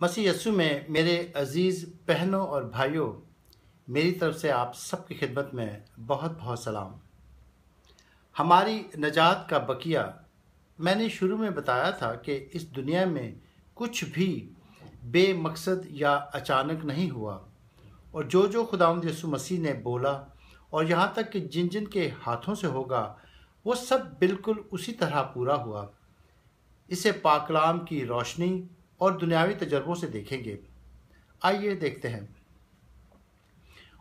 मसीह यस्सु में मेरे अजीज़ बहनों और भाइयों, मेरी तरफ से आप सबकी खिदमत में बहुत बहुत सलाम। हमारी नजात का बकिया मैंने शुरू में बताया था कि इस दुनिया में कुछ भी बेमकसद या अचानक नहीं हुआ, और जो जो खुदावंद यीशु मसीह ने बोला और यहाँ तक कि जिन जिन के हाथों से होगा वो सब बिल्कुल उसी तरह पूरा हुआ। इसे पाक कलाम की रोशनी और दुनियावी तजर्बों से देखेंगे। आइए देखते हैं।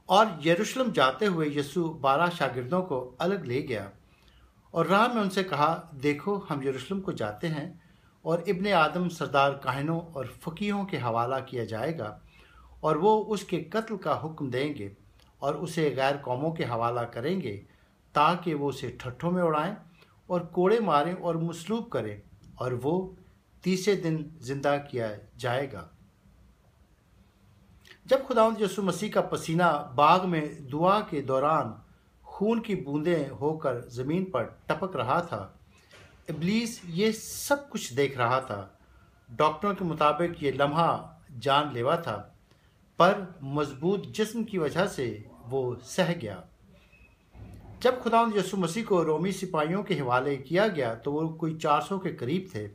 और यरूशलेम जाते हुए यीशु 12 शागिर्दों को अलग ले गया और राह में उनसे कहा, देखो हम यरूशलेम को जाते हैं और इब्ने आदम सरदार काहिनों और फ़कीहों के हवाला किया जाएगा, और वो उसके कत्ल का हुक्म देंगे और उसे गैर कौमों के हवाला करेंगे ताकि वो उसे ठट्ठों में उड़ाएं और कोड़े मारें और मसलूब करें, और वो तीसरे दिन जिंदा किया जाएगा। जब खुदावंद यीशु मसीह का पसीना बाग में दुआ के दौरान खून की बूंदें होकर ज़मीन पर टपक रहा था, इब्लीस ये सब कुछ देख रहा था। डॉक्टरों के मुताबिक ये लम्हा जानलेवा था, पर मजबूत जिस्म की वजह से वो सह गया। जब खुदावंद यीशु मसीह को रोमी सिपाहियों के हवाले किया गया तो वो कोई 400 के करीब थे।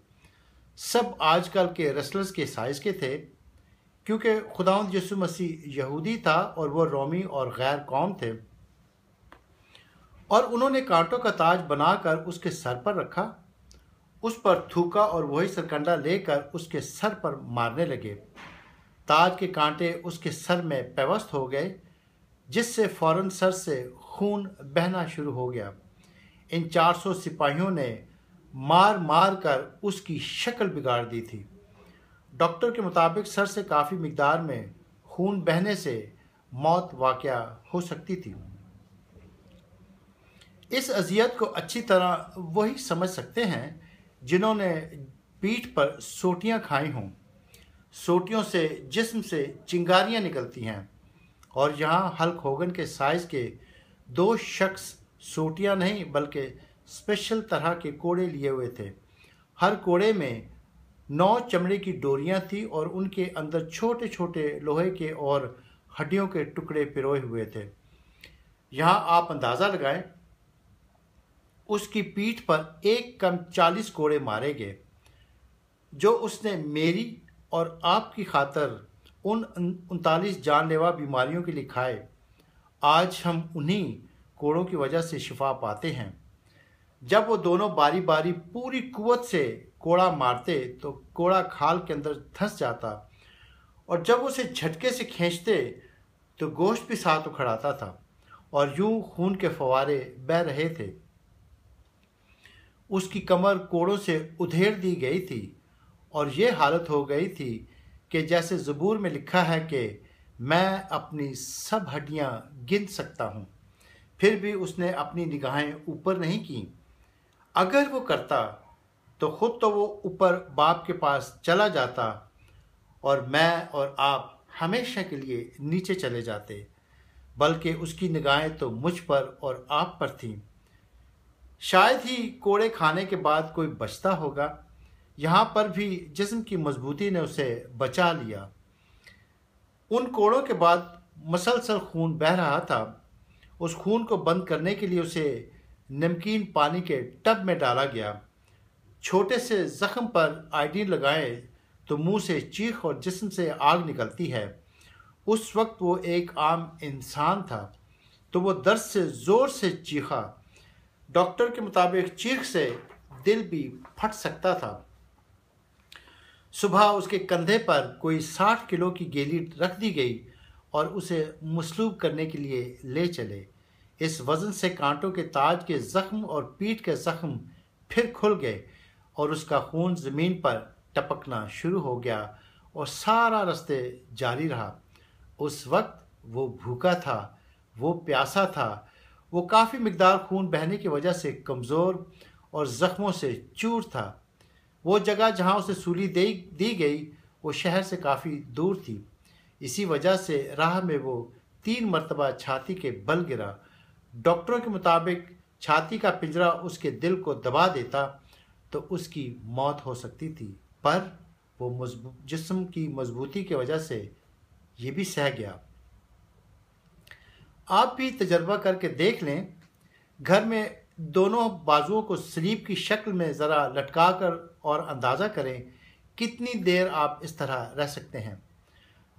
सब आजकल के रेसलर्स के साइज़ के थे, क्योंकि खुदावंद यीशु मसीह यहूदी था और वो रोमी और गैर कौम थे। और उन्होंने कांटों का ताज बनाकर उसके सर पर रखा, उस पर थूका और वही सरकंडा लेकर उसके सर पर मारने लगे। ताज के कांटे उसके सर में पेवस्त हो गए, जिससे फौरन सर से खून बहना शुरू हो गया। इन 400 सिपाहियों ने मार मार कर उसकी शक्ल बिगाड़ दी थी। डॉक्टर के मुताबिक सर से काफ़ी मिकदार में खून बहने से मौत वाक़या हो सकती थी। इस अजियत को अच्छी तरह वही समझ सकते हैं जिन्होंने पीठ पर सोटियां खाई हों। सोटियों से जिस्म से चिंगारियां निकलती हैं, और यहाँ हल्क होगन के साइज के 2 शख्स सोटियां नहीं बल्कि स्पेशल तरह के कोड़े लिए हुए थे। हर कोड़े में 9 चमड़े की डोरियां थी और उनके अंदर छोटे छोटे लोहे के और हड्डियों के टुकड़े पिरोए हुए थे। यहाँ आप अंदाज़ा लगाएं, उसकी पीठ पर एक कम 40 कोड़े मारे गए, जो उसने मेरी और आपकी खातर उन 39 जानलेवा बीमारियों के लिए खाए। आज हम उन्हीं कोड़ों की वजह से शिफा पाते हैं। जब वो दोनों बारी बारी पूरी कुव्वत से कोड़ा मारते तो कोड़ा खाल के अंदर धंस जाता, और जब उसे झटके से खींचते तो गोश्त भी साथ उखड़ाता था और यूं खून के फवारे बह रहे थे। उसकी कमर कोड़ों से उधेड़ दी गई थी, और ये हालत हो गई थी कि जैसे ज़बूर में लिखा है कि मैं अपनी सब हड्डियां गिन सकता हूँ। फिर भी उसने अपनी निगाहें ऊपर नहीं की। अगर वो करता तो खुद तो वो ऊपर बाप के पास चला जाता, और मैं और आप हमेशा के लिए नीचे चले जाते, बल्कि उसकी निगाहें तो मुझ पर और आप पर थीं। शायद ही कोड़े खाने के बाद कोई बचता होगा। यहाँ पर भी जिस्म की मजबूती ने उसे बचा लिया। उन कोड़ों के बाद मसलसल खून बह रहा था। उस खून को बंद करने के लिए उसे नमकीन पानी के टब में डाला गया। छोटे से जख्म पर आयोडीन लगाएं तो मुंह से चीख और जिस्म से आग निकलती है। उस वक्त वो एक आम इंसान था, तो वो दर्द से ज़ोर से चीखा। डॉक्टर के मुताबिक चीख से दिल भी फट सकता था। सुबह उसके कंधे पर कोई 60 किलो की गेली रख दी गई और उसे मसलूब करने के लिए ले चले। इस वज़न से कांटों के ताज के ज़ख्म और पीठ के ज़ख्म फिर खुल गए और उसका खून ज़मीन पर टपकना शुरू हो गया और सारा रास्ते जारी रहा। उस वक्त वो भूखा था, वो प्यासा था, वो काफ़ी मिकदार खून बहने की वजह से कमज़ोर और ज़ख्मों से चूर था। वो जगह जहाँ उसे सूली दी गई वो शहर से काफ़ी दूर थी। इसी वजह से राह में वो 3 मरतबा छाती के बल गिरा। डॉक्टरों के मुताबिक छाती का पिंजरा उसके दिल को दबा देता तो उसकी मौत हो सकती थी, पर वो जिस्म की मजबूती की वजह से ये भी सह गया। आप भी तजर्बा करके देख लें, घर में दोनों बाजुओं को सलीब की शक्ल में ज़रा लटका कर और अंदाज़ा करें कितनी देर आप इस तरह रह सकते हैं।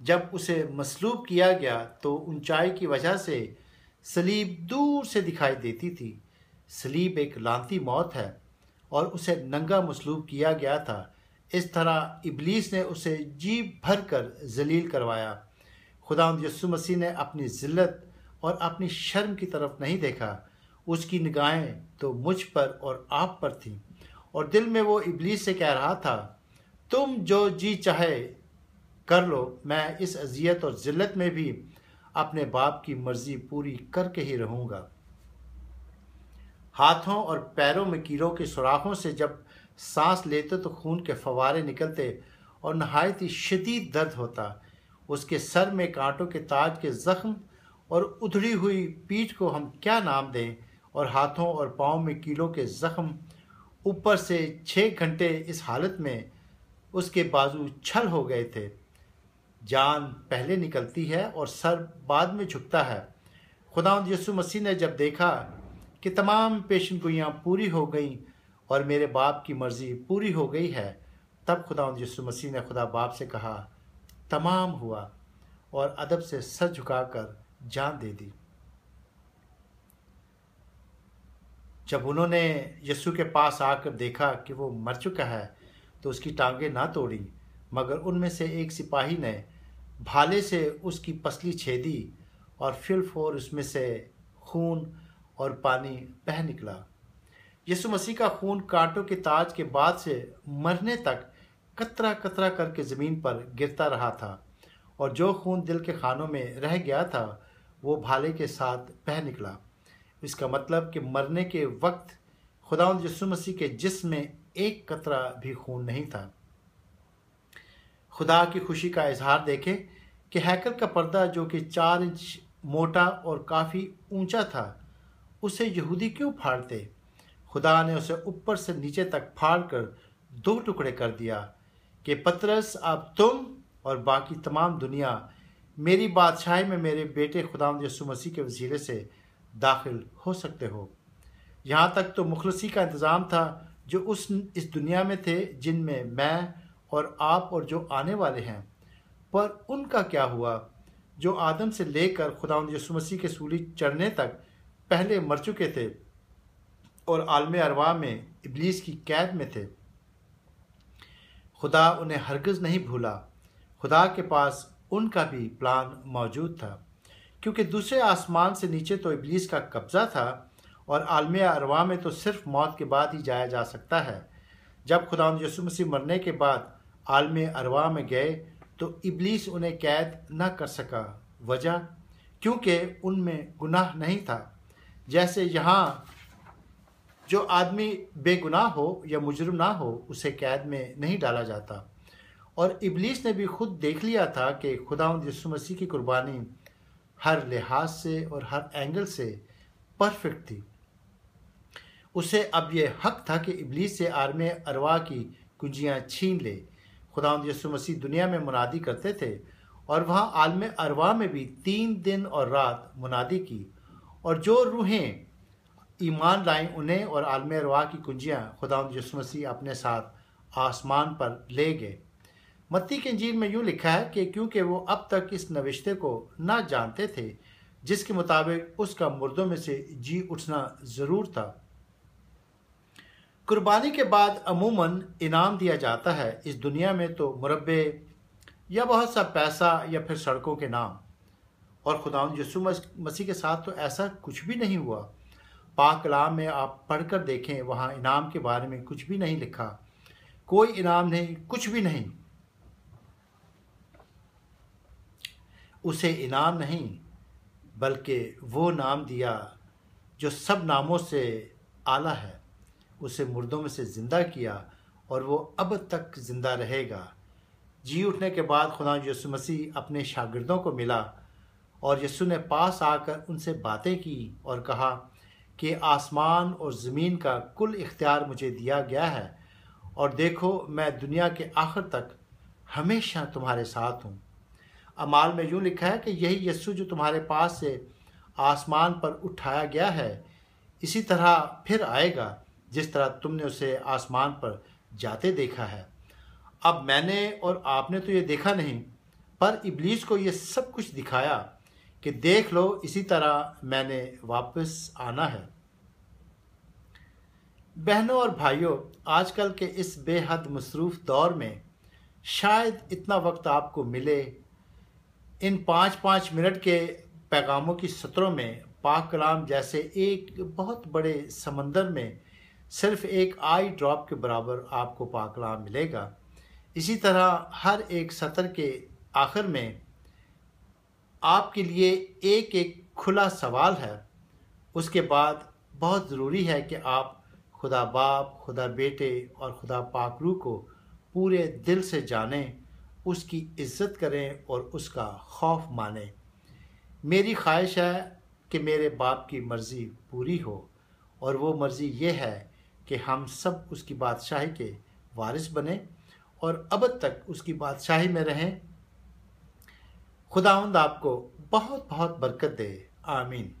जब उसे मसलूब किया गया तो ऊंचाई की वजह से सलीब दूर से दिखाई देती थी। सलीब एक लानती मौत है और उसे नंगा मसलूब किया गया था। इस तरह इब्लीस ने उसे जी भर कर जलील करवाया। खुदावंद यीशु मसीह ने अपनी ज़िल्लत और अपनी शर्म की तरफ नहीं देखा। उसकी निगाहें तो मुझ पर और आप पर थीं और दिल में वो इब्लीस से कह रहा था, तुम जो जी चाहे कर लो, मैं इस अजियत और ज़िल्लत में भी अपने बाप की मर्जी पूरी करके ही रहूँगा। हाथों और पैरों में कीलों के सुराखों से जब सांस लेते तो खून के फवारे निकलते और नहायत ही शदीद दर्द होता। उसके सर में कांटों के ताज के जख्म और उधड़ी हुई पीठ को हम क्या नाम दें, और हाथों और पाँव में कीलों के जख्म, ऊपर से 6 घंटे इस हालत में उसके बाजू छल हो गए थे। जान पहले निकलती है और सर बाद में झुकता है। खुदावंद यीशु मसीह ने जब देखा कि तमाम पेशनगोइयाँ पूरी हो गईं और मेरे बाप की मर्जी पूरी हो गई है, तब खुदावंद यीशु मसीह ने खुदा बाप से कहा, तमाम हुआ, और अदब से सर झुकाकर जान दे दी। जब उन्होंने यीशु के पास आकर देखा कि वो मर चुका है तो उसकी टांगें ना तोड़ी, मगर उनमें से एक सिपाही ने भाले से उसकी पसली छेदी और फिलफोर उसमें से खून और पानी बह निकला। यीशु मसीह का खून कांटों के ताज के बाद से मरने तक कतरा कतरा करके ज़मीन पर गिरता रहा था, और जो खून दिल के खानों में रह गया था वो भाले के साथ बह निकला। इसका मतलब कि मरने के वक्त खुदावंद यीशु मसीह के जिस्म में एक कतरा भी खून नहीं था। खुदा की खुशी का इजहार देखें कि हैकल का पर्दा जो कि 4 इंच मोटा और काफ़ी ऊंचा था, उसे यहूदी क्यों फाड़ते? खुदा ने उसे ऊपर से नीचे तक फाड़ कर 2 टुकड़े कर दिया कि पतरस, अब तुम और बाकी तमाम दुनिया मेरी बादशाही में मेरे बेटे खुदावंद यीशु मसीह के वसीले से दाखिल हो सकते हो। यहाँ तक तो मुखलसी का इंतज़ाम था जो इस दुनिया में थे, जिनमें मैं और आप और जो आने वाले हैं। पर उनका क्या हुआ जो आदम से लेकर खुदावंद यीशु मसीह के सूली चढ़ने तक पहले मर चुके थे और आलम अरवा में इब्लीस की कैद में थे। खुदा उन्हें हरगिज़ नहीं भूला। खुदा के पास उनका भी प्लान मौजूद था, क्योंकि दूसरे आसमान से नीचे तो इब्लीस का कब्ज़ा था और आलम अरवा में तो सिर्फ मौत के बाद ही जाया जा सकता है। जब खुदावंद यीशु मसीह मरने के बाद आलम अरवा में गए तो इब्लीस उन्हें कैद न कर सका। वजह, क्योंकि उनमें गुनाह नहीं था। जैसे यहाँ जो आदमी बेगुनाह हो या मुजरिम ना हो, उसे कैद में नहीं डाला जाता। और इब्लीस ने भी खुद देख लिया था कि खुदावंद यीशु मसीह की कुर्बानी हर लिहाज से और हर एंगल से परफेक्ट थी। उसे अब यह हक था कि इब्लीस से आलम अरवा की कुंजियाँ छीन ले। खुदावंद यीशु मसीह दुनिया में मुनादी करते थे और वहाँ आलम अरवा में भी 3 दिन और रात मुनादी की, और जो रूहें ईमान लाएं उन्हें और आलम अरवा की कुंजियाँ खुदावंद यीशु मसीह अपने साथ आसमान पर ले गए। मत्ती की इंजील में यूँ लिखा है कि क्योंकि वो अब तक इस नविश्ते को ना जानते थे जिसके मुताबिक उसका मुर्दों में से जी उठना ज़रूर था। कुर्बानी के बाद अमूमन इनाम दिया जाता है। इस दुनिया में तो मुरब्बे या बहुत सा पैसा या फिर सड़कों के नाम, और खुदावंद यीशु मसीह के साथ तो ऐसा कुछ भी नहीं हुआ। पाक कलाम में आप पढ़कर देखें, वहाँ इनाम के बारे में कुछ भी नहीं लिखा। कोई इनाम नहीं, कुछ भी नहीं। उसे इनाम नहीं बल्कि वो नाम दिया जो सब नामों से आला है। उसे मुर्दों में से ज़िंदा किया और वो अब तक ज़िंदा रहेगा। जी उठने के बाद खुदा यीशु मसीह अपने शागिर्दों को मिला और यीशु ने पास आकर उनसे बातें की और कहा कि आसमान और ज़मीन का कुल इख्तियार मुझे दिया गया है, और देखो मैं दुनिया के आखिर तक हमेशा तुम्हारे साथ हूँ। अमाल में यूँ लिखा है कि यही यीशु जो तुम्हारे पास से आसमान पर उठाया गया है, इसी तरह फिर आएगा जिस तरह तुमने उसे आसमान पर जाते देखा है। अब मैंने और आपने तो ये देखा नहीं, पर इब्लीस को ये सब कुछ दिखाया कि देख लो इसी तरह मैंने वापस आना है। बहनों और भाइयों, आजकल के इस बेहद मसरूफ़ दौर में शायद इतना वक्त आपको मिले इन 5-5 मिनट के पैगामों की सत्रों में पाक कलाम जैसे एक बहुत बड़े समंदर में सिर्फ एक आई ड्रॉप के बराबर आपको पाक कलाम मिलेगा। इसी तरह हर एक सत्र के आखिर में आपके लिए एक एक खुला सवाल है। उसके बाद बहुत ज़रूरी है कि आप खुदा बाप, खुदा बेटे और खुदा पाक रूह को पूरे दिल से जानें, उसकी इज़्ज़त करें और उसका खौफ मानें। मेरी ख्वाहिश है कि मेरे बाप की मर्ज़ी पूरी हो, और वो मर्ज़ी ये है कि हम सब उसकी बादशाही के वारिस बने और अबद तक उसकी बादशाही में रहें। खुदावंद आपको बहुत बहुत बरकत दे। आमीन।